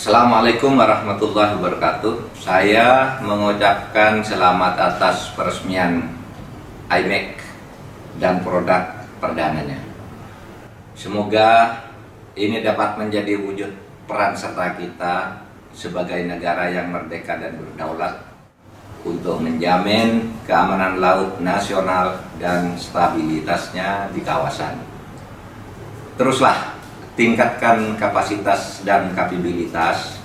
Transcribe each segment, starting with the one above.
Assalamualaikum warahmatullahi wabarakatuh. Saya mengucapkan selamat atas peresmian IMEC dan produk perdananya. Semoga ini dapat menjadi wujud peran serta kita sebagai negara yang merdeka dan berdaulat untuk menjamin keamanan laut nasional dan stabilitasnya di kawasan. Teruslah tingkatkan kapasitas dan kapabilitas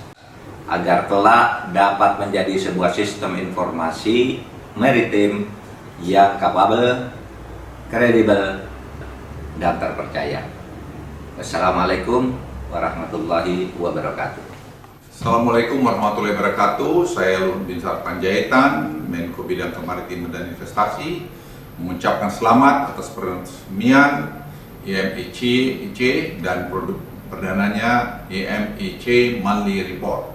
agar kelak dapat menjadi sebuah sistem informasi maritim yang kapabel, kredibel, dan terpercaya. Wassalamualaikum warahmatullahi wabarakatuh. Assalamualaikum warahmatullahi wabarakatuh. Saya Luhut Binsar Panjaitan, Menko Bidang Kemaritiman dan Investasi, mengucapkan selamat atas peresmian IMEC dan produk perdananya IMEC Monthly Report.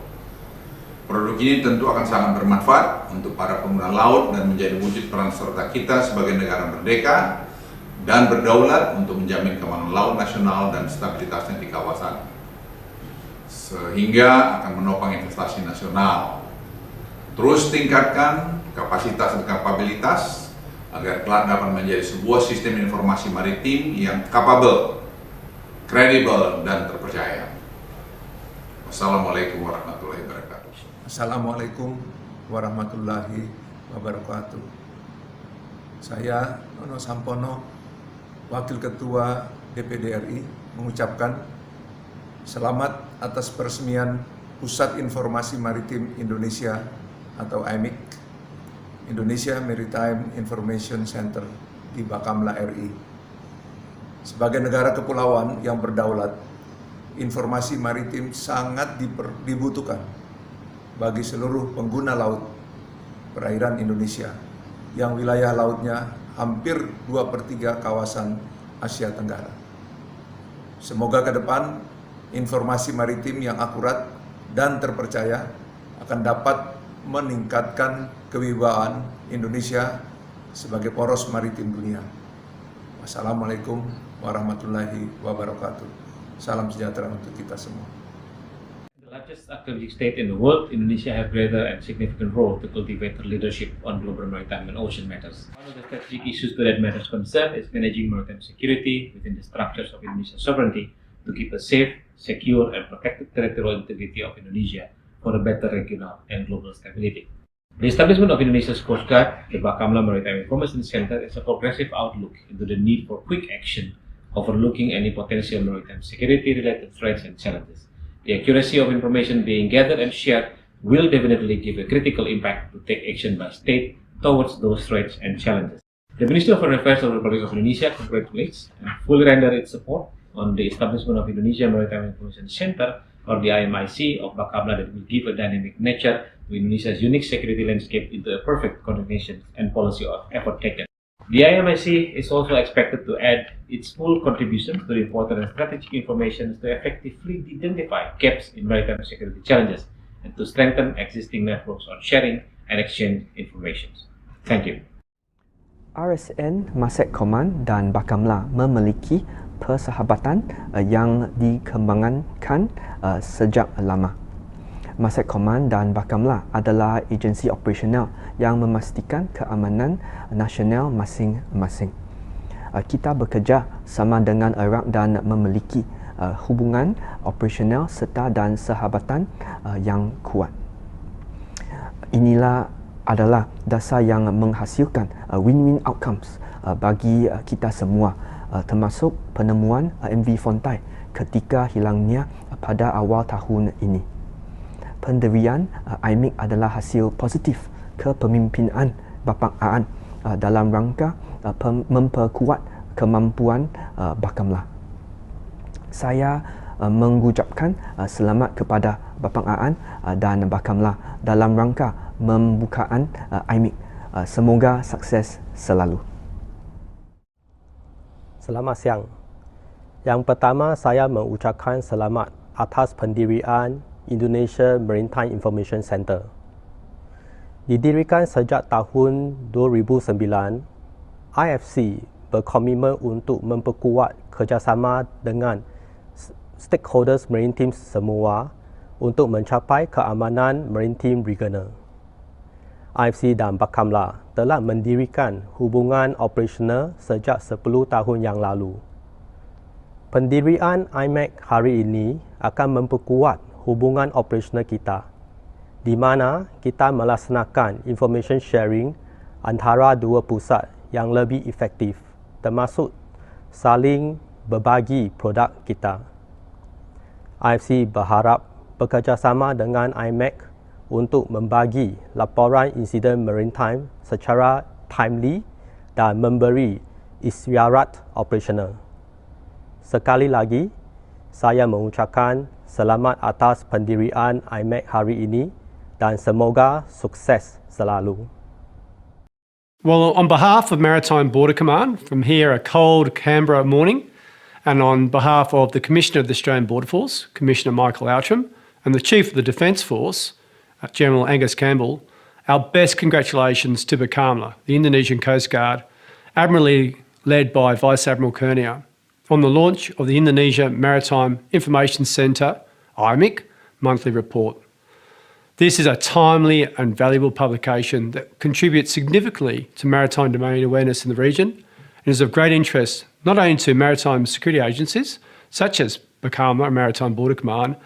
Produk ini tentu akan sangat bermanfaat untuk para pengguna laut dan menjadi wujud peran serta kita sebagai negara merdeka dan berdaulat untuk menjamin keamanan laut nasional dan stabilitasnya di kawasan, sehingga akan menopang investasi nasional. Terus tingkatkan kapasitas dan kapabilitas agar kelak dapat menjadi sebuah sistem informasi maritim yang kapabel, kredibel, dan terpercaya. Wassalamualaikum warahmatullahi wabarakatuh. Assalamualaikum warahmatullahi wabarakatuh. Saya Nono Sampono, Wakil Ketua DPD RI, mengucapkan selamat atas peresmian Pusat Informasi Maritim Indonesia atau IMIC, Indonesia Maritime Information Center di Bakamla RI. Sebagai negara kepulauan yang berdaulat, informasi maritim sangat dibutuhkan bagi seluruh pengguna laut perairan Indonesia yang wilayah lautnya hampir 2/3 kawasan Asia Tenggara. Semoga ke depan informasi maritim yang akurat dan terpercaya akan dapat meningkatkan kewibawaan Indonesia sebagai poros maritim dunia. Wassalamualaikum warahmatullahi wabarakatuh. Salam sejahtera untuk kita semua. The largest academic state in the world, Indonesia has greater and significant role to cultivate leadership on global maritime and ocean matters. One of the strategic issues to that matters concern is managing maritime security within the structures of Indonesia's sovereignty to keep a safe, secure, and protected territorial integrity of Indonesia for a better regional and global stability. The establishment of Indonesia's Coast Guard, the Bakamla Maritime Information Center, is a progressive outlook into the need for quick action, overlooking any potential maritime security-related threats and challenges. The accuracy of information being gathered and shared will definitely give a critical impact to take action by state towards those threats and challenges. The Ministry of Foreign Affairs of the Republic of Indonesia congratulates and fully render its support on the establishment of Indonesia Maritime Information Center, or the IMIC of Bakamla, that will give a dynamic nature to Indonesia's unique security landscape into a perfect coordination and policy of effort taken. The IMIC is also expected to add its full contribution to the important and strategic information to effectively identify gaps in maritime security challenges and to strengthen existing networks on sharing and exchange information. Thank you. RSN, Masek Command dan Bakamla memiliki persahabatan yang dikembangkan sejak lama. Masek Command dan Bakamla adalah agensi operasional yang memastikan keamanan nasional masing-masing. Kita bekerja sama dengan erat dan memiliki hubungan operasional serta dan sahabatan yang kuat. Inilah adalah dasar yang menghasilkan win-win outcomes bagi kita semua, termasuk penemuan MV Fontai ketika hilangnya pada awal tahun ini. Pendirian IMIC adalah hasil positif kepemimpinan Bapak Aan dalam rangka memperkuat kemampuan Bakamla. Saya mengucapkan selamat kepada Bapak Aan dan Bakamla dalam rangka pembukaan IMIC. Semoga sukses selalu. Selamat siang. Yang pertama, saya mengucapkan selamat atas pendirian Indonesia Maritime Information Center. Didirikan sejak tahun 2009, IFC berkomitmen untuk memperkuat kerjasama dengan stakeholders maritim semua untuk mencapai keamanan maritim regional. IFC dan Bakamla telah mendirikan hubungan operasional sejak 10 tahun yang lalu. Pendirian IMEC hari ini akan memperkuat hubungan operasional kita, di mana kita melaksanakan information sharing antara dua pusat yang lebih efektif, termasuk saling berbagi produk kita. IFC berharap bekerjasama dengan IMEC untuk membagi laporan insiden maritime secara timely dan memberi isyarat operasional. Sekali lagi, saya mengucapkan selamat atas pendirian IMEC hari ini dan semoga sukses selalu. Well, on behalf of Maritime Border Command, from here a cold Canberra morning, and on behalf of the Commissioner of the Australian Border Force, Commissioner Michael Outram, and the Chief of the Defence Force, General Angus Campbell, our best congratulations to Bakamla, the Indonesian Coast Guard, admirably led by Vice Admiral Kurnia, on the launch of the Indonesia Maritime Information Centre, IMIC, monthly report. This is a timely and valuable publication that contributes significantly to maritime domain awareness in the region and is of great interest not only to maritime security agencies, such as Bakamla and Maritime Border Command,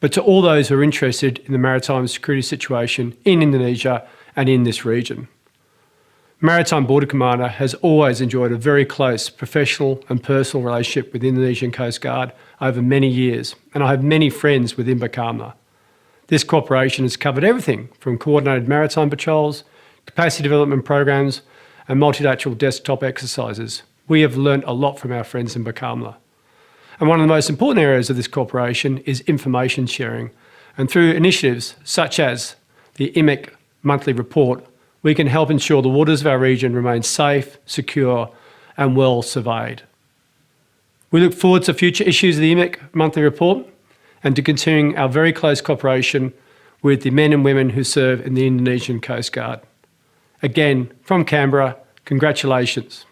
but to all those who are interested in the maritime security situation in Indonesia and in this region. Maritime Border Commander has always enjoyed a very close professional and personal relationship with the Indonesian Coast Guard over many years, and I have many friends within Bakamla. This cooperation has covered everything from coordinated maritime patrols, capacity development programs, and multilateral desktop exercises. We have learnt a lot from our friends in Bakamla. And one of the most important areas of this cooperation is information sharing. And through initiatives such as the IMEC monthly report, we can help ensure the waters of our region remain safe, secure, and well surveyed. We look forward to future issues of the IMEC monthly report and to continuing our very close cooperation with the men and women who serve in the Indonesian Coast Guard. Again, from Canberra, congratulations.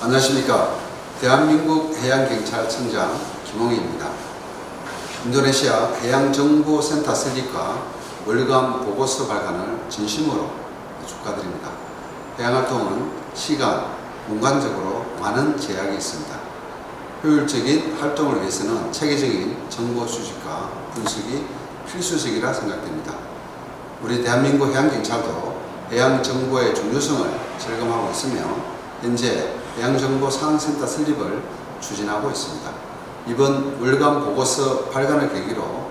안녕하십니까. 대한민국 해양경찰청장 김홍희입니다. 인도네시아 해양정보센터 설립과 월간 보고서 발간을 진심으로 축하드립니다. 해양활동은 시간, 공간적으로 많은 제약이 있습니다. 효율적인 활동을 위해서는 체계적인 정보 수집과 분석이 필수적이라 생각됩니다. 우리 대한민국 해양경찰도 해양정보의 중요성을 절감하고 있으며 현재 해양정보 상황센터 설립을 추진하고 있습니다. 이번 월간 보고서 발간을 계기로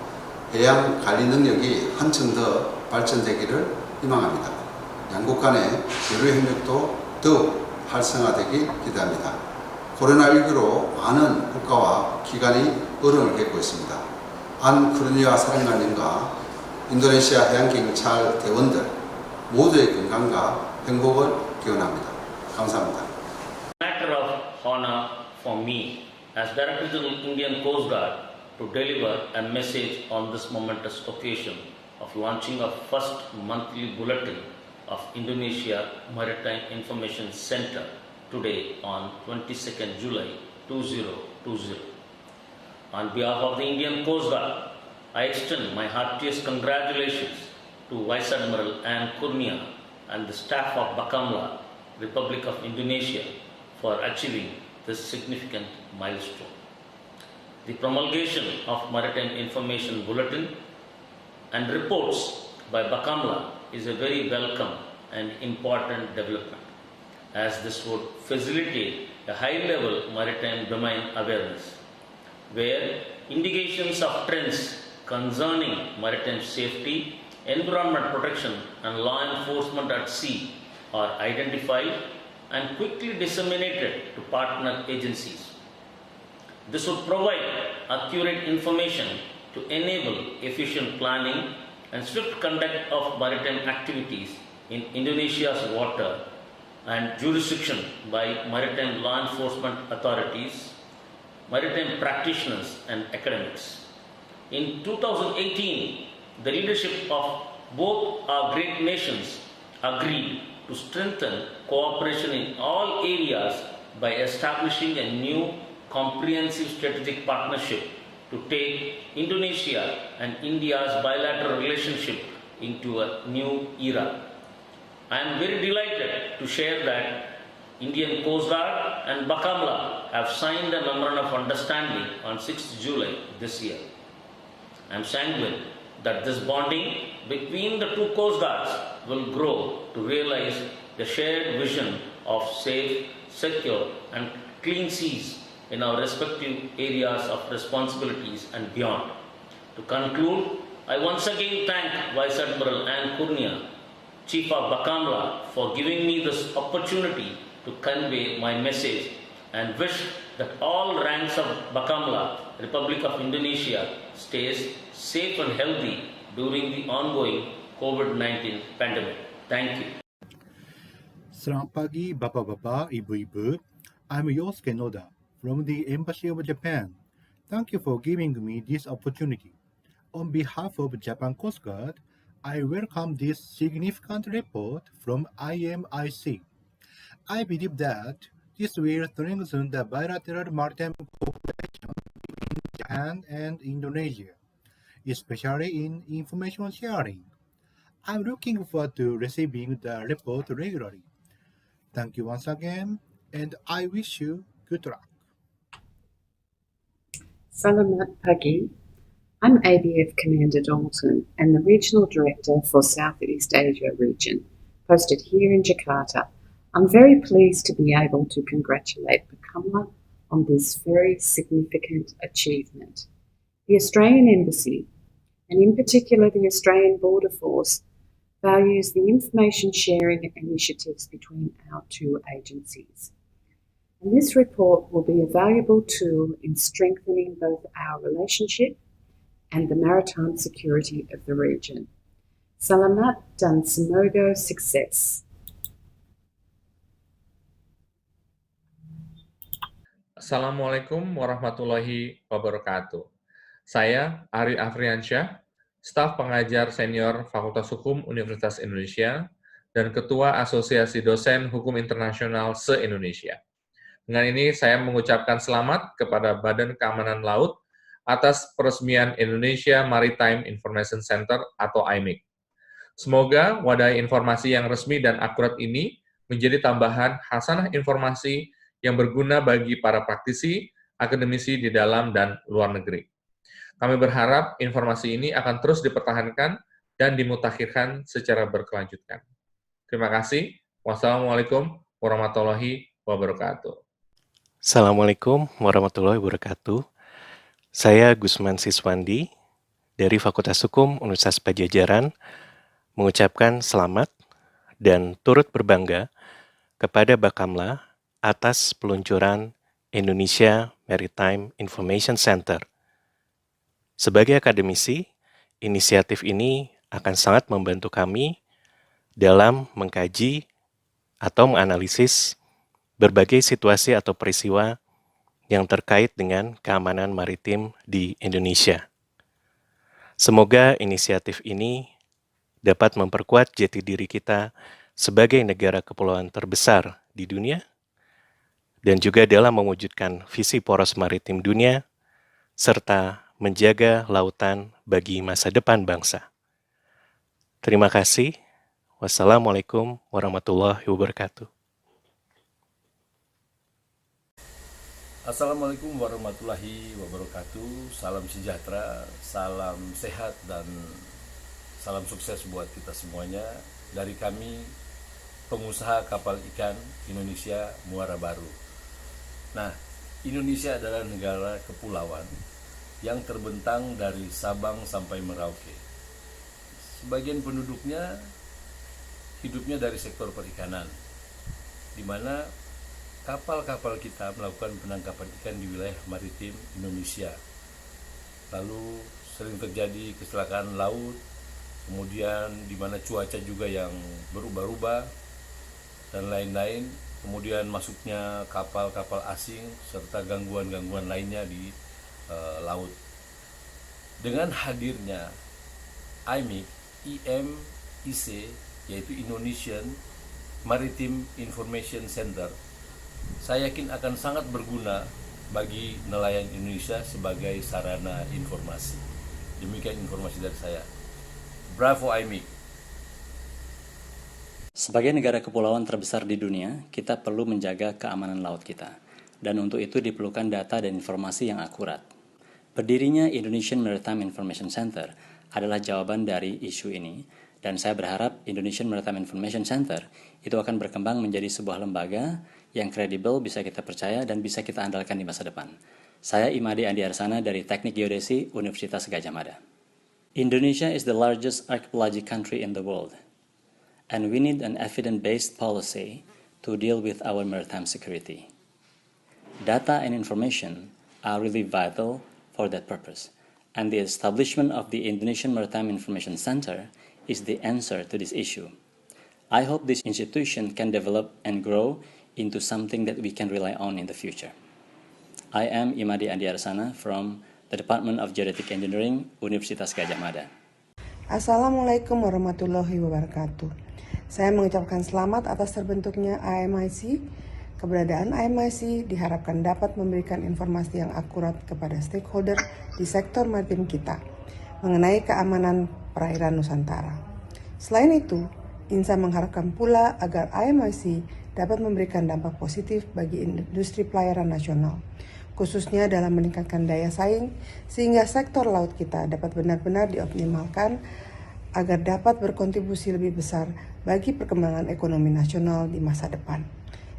해양 관리 능력이 한층 더 발전되기를 희망합니다. 양국 간의 교류 협력도 더욱 활성화되기 기대합니다. 코로나19로 많은 국가와 기관이 어려움을 겪고 있습니다. 안 쿠르니아 사령관님과 인도네시아 해양경찰 대원들 모두의 건강과 행복을 기원합니다. 감사합니다. Matter of honor for me as Director General Indian Coast Guard to deliver a message on this momentous occasion of launching a first monthly bulletin of Indonesia Maritime Information Centre today on 22nd July 2020. On behalf of the Indian Coast Guard, I extend my heartiest congratulations to Vice Admiral Ann Kurnia and the staff of Bakamla, Republic of Indonesia, for achieving this significant milestone. The promulgation of Maritime Information Bulletin and reports by Bakamla is a very welcome and important development, as this would facilitate a high-level maritime domain awareness, where indications of trends concerning maritime safety, environment protection and law enforcement at sea are identified and quickly disseminated to partner agencies. This would provide accurate information to enable efficient planning and swift conduct of maritime activities in Indonesia's water and jurisdiction by maritime law enforcement authorities, maritime practitioners and academics. In 2018, the leadership of both our great nations agreed to strengthen cooperation in all areas by establishing a new comprehensive strategic partnership to take Indonesia and India's bilateral relationship into a new era. I am very delighted to share that Indian Coast Guard and Bakamla have signed a memorandum of understanding on 6th July this year. I am sanguine that this bonding between the two Coast Guards will grow to realize the shared vision of safe, secure and clean seas in our respective areas of responsibilities and beyond. To conclude, I once again thank Vice Admiral Anne Kurnia, Chief of Bakamla, for giving me this opportunity to convey my message and wish that all ranks of Bakamla, Republic of Indonesia, stays safe and healthy during the ongoing COVID-19 pandemic. Thank you. Selamat pagi Bapak-Bapak, Ibu-Ibu. I'm Yosuke Noda from the Embassy of Japan. Thank you for giving me this opportunity. On behalf of Japan Coast Guard, I welcome this significant report from IMIC. I believe that this will strengthen the bilateral maritime cooperation between Japan and Indonesia, especially in information sharing. I'm looking forward to receiving the report regularly. Thank you once again, and I wish you good luck. Salamat Pagi. I'm ABF Commander Dalton and the Regional Director for Southeast Asia region, posted here in Jakarta. I'm very pleased to be able to congratulate Bakamla on this very significant achievement. The Australian Embassy, and in particular the Australian Border Force, values the information sharing initiatives between our two agencies. And this report will be a valuable tool in strengthening both our relationship and the maritime security of the region. Salamat dan semoga sukses. Assalamualaikum warahmatullahi wabarakatuh. Saya Ari Afriansyah, staf pengajar senior Fakultas Hukum Universitas Indonesia dan Ketua Asosiasi Dosen Hukum Internasional se-Indonesia. Dengan ini saya mengucapkan selamat kepada Badan Keamanan Laut atas peresmian Indonesia Maritime Information Center atau IMIC. Semoga wadah informasi yang resmi dan akurat ini menjadi tambahan hasanah informasi yang berguna bagi para praktisi, akademisi di dalam dan luar negeri. Kami berharap informasi ini akan terus dipertahankan dan dimutakhirkan secara berkelanjutan. Terima kasih. Wassalamualaikum warahmatullahi wabarakatuh. Assalamualaikum warahmatullahi wabarakatuh. Saya Gusman Siswandi dari Fakultas Hukum Universitas Padjadjaran mengucapkan selamat dan turut berbangga kepada Bakamla atas peluncuran Indonesia Maritime Information Center. Sebagai akademisi, inisiatif ini akan sangat membantu kami dalam mengkaji atau menganalisis berbagai situasi atau peristiwa yang terkait dengan keamanan maritim di Indonesia. Semoga inisiatif ini dapat memperkuat jati diri kita sebagai negara kepulauan terbesar di dunia dan juga dalam mewujudkan visi poros maritim dunia serta menjaga lautan bagi masa depan bangsa. Terima kasih. Wassalamualaikum warahmatullahi wabarakatuh. Assalamualaikum warahmatullahi wabarakatuh. Salam sejahtera, salam sehat, dan salam sukses buat kita semuanya. Dari kami, pengusaha kapal ikan Indonesia Muara Baru. Nah, Indonesia adalah negara kepulauan yang terbentang dari Sabang sampai Merauke. Sebagian penduduknya hidupnya dari sektor perikanan, di mana kapal-kapal kita melakukan penangkapan ikan di wilayah maritim Indonesia. Lalu sering terjadi kecelakaan laut, kemudian di mana cuaca juga yang berubah-ubah dan lain-lain, kemudian masuknya kapal-kapal asing serta gangguan-gangguan lainnya di laut. Dengan hadirnya IMIC, yaitu Indonesian Maritime Information Center, saya yakin akan sangat berguna bagi nelayan Indonesia sebagai sarana informasi. Demikian informasi dari saya. Bravo IMEC. Sebagai negara kepulauan terbesar di dunia, kita perlu menjaga keamanan laut kita. Dan untuk itu diperlukan data dan informasi yang akurat. Berdirinya Indonesian Maritime Information Center adalah jawaban dari isu ini, dan saya berharap Indonesian Maritime Information Center itu akan berkembang menjadi sebuah lembaga yang kredibel, bisa kita percaya, dan bisa kita andalkan di masa depan. Saya Imade Andiarsana dari Teknik Geodesi Universitas Gadjah Mada. Indonesia is the largest archipelagic country in the world, and we need an evidence-based policy to deal with our maritime security. Data and information are really vital for that purpose, and the establishment of the Indonesian Maritime Information Center is the answer to this issue. I hope this institution can develop and grow into something that we can rely on in the future. I am Imade Andiarsana from the Department of Geodetic Engineering, Universitas Gadjah Mada. Assalamualaikum warahmatullahi wabarakatuh. Saya mengucapkan selamat atas terbentuknya IMIC. Keberadaan IMIC diharapkan dapat memberikan informasi yang akurat kepada stakeholder di sektor maritim kita mengenai keamanan perairan Nusantara. Selain itu, INSA mengharapkan pula agar IMIC dapat memberikan dampak positif bagi industri pelayaran nasional, khususnya dalam meningkatkan daya saing sehingga sektor laut kita dapat benar-benar dioptimalkan agar dapat berkontribusi lebih besar bagi perkembangan ekonomi nasional di masa depan.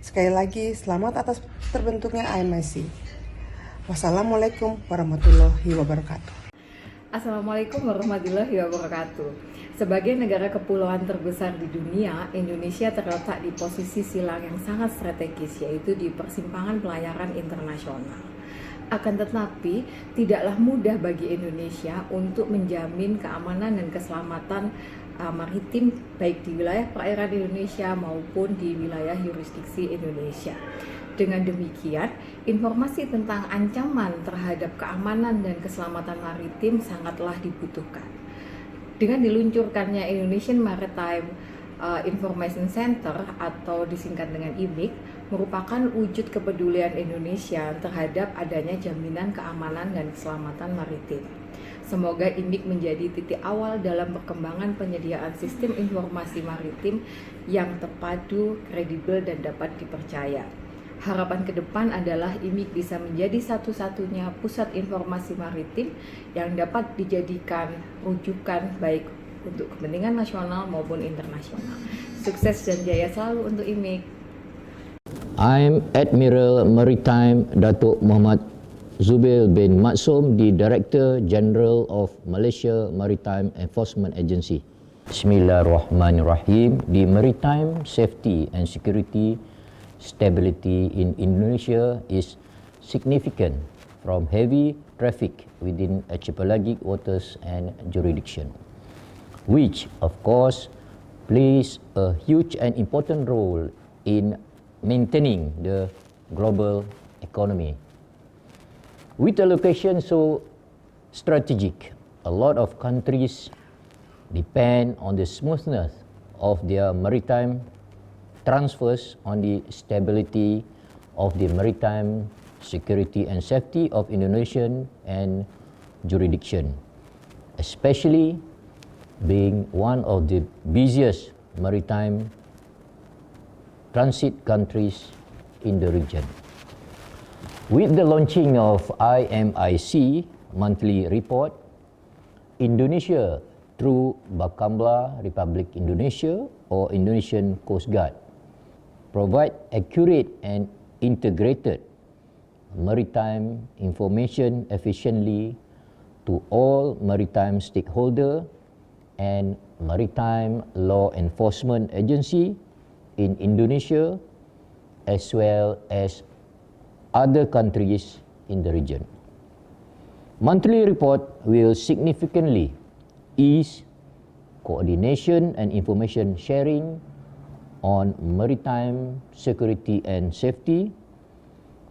Sekali lagi, selamat atas terbentuknya IMIC. Wassalamualaikum warahmatullahi wabarakatuh. Assalamualaikum warahmatullahi wabarakatuh. Sebagai negara kepulauan terbesar di dunia, Indonesia terletak di posisi silang yang sangat strategis, yaitu di persimpangan pelayaran internasional. Akan tetapi, tidaklah mudah bagi Indonesia untuk menjamin keamanan dan keselamatan maritim baik di wilayah perairan Indonesia maupun di wilayah yurisdiksi Indonesia. Dengan demikian, informasi tentang ancaman terhadap keamanan dan keselamatan maritim sangatlah dibutuhkan. Dengan diluncurkannya Indonesian Maritime Information Center atau disingkat dengan IMIC, merupakan wujud kepedulian Indonesia terhadap adanya jaminan keamanan dan keselamatan maritim. Semoga IMIC menjadi titik awal dalam perkembangan penyediaan sistem informasi maritim yang terpadu, kredibel, dan dapat dipercaya. Harapan ke depan adalah IMIC bisa menjadi satu-satunya pusat informasi maritim yang dapat dijadikan rujukan baik untuk kepentingan nasional maupun internasional. Sukses dan jaya selalu untuk IMIC. I'm Admiral Maritime Datuk Muhammad Zubair bin Maksum, the Director General of Malaysia Maritime Enforcement Agency. Bismillahirrahmanirrahim. The maritime safety and security stability in Indonesia is significant from heavy traffic within archipelagic waters and jurisdiction, which of course plays a huge and important role in maintaining the global economy. With a location so strategic, a lot of countries depend on the smoothness of their maritime transfers on the stability of the maritime security and safety of Indonesian and jurisdiction, especially being one of the busiest maritime transit countries in the region. With the launching of IMIC monthly report, Indonesia through Bakamla Republic Indonesia or Indonesian Coast Guard provide accurate and integrated maritime information efficiently to all maritime stakeholders and maritime law enforcement agency in Indonesia as well as other countries in the region. Monthly report will significantly ease coordination and information sharing on maritime security and safety,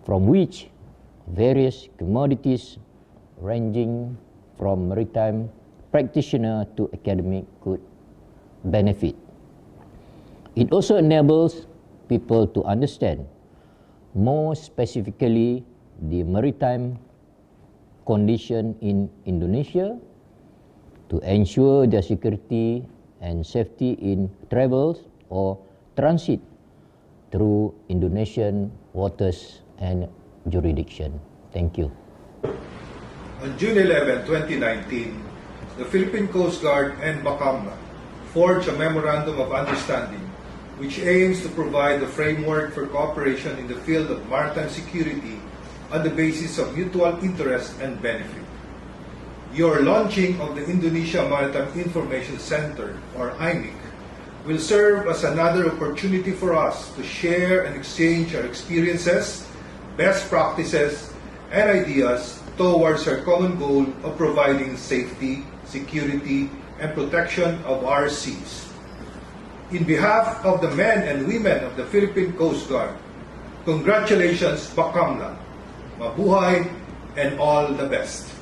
from which various commodities ranging from maritime practitioner to academic could benefit. It also enables people to understand more specifically the maritime condition in Indonesia to ensure the security and safety in travels or transit through Indonesian waters and jurisdiction. Thank you. On June 11, 2019, the Philippine Coast Guard and Bakamla forged a Memorandum of Understanding which aims to provide the framework for cooperation in the field of maritime security on the basis of mutual interest and benefit. Your launching of the Indonesia Maritime Information Center, or IMIC, will serve as another opportunity for us to share and exchange our experiences, best practices, and ideas towards our common goal of providing safety, security, and protection of our seas. In behalf of the men and women of the Philippine Coast Guard, congratulations, Bakamla, mabuhay, and all the best.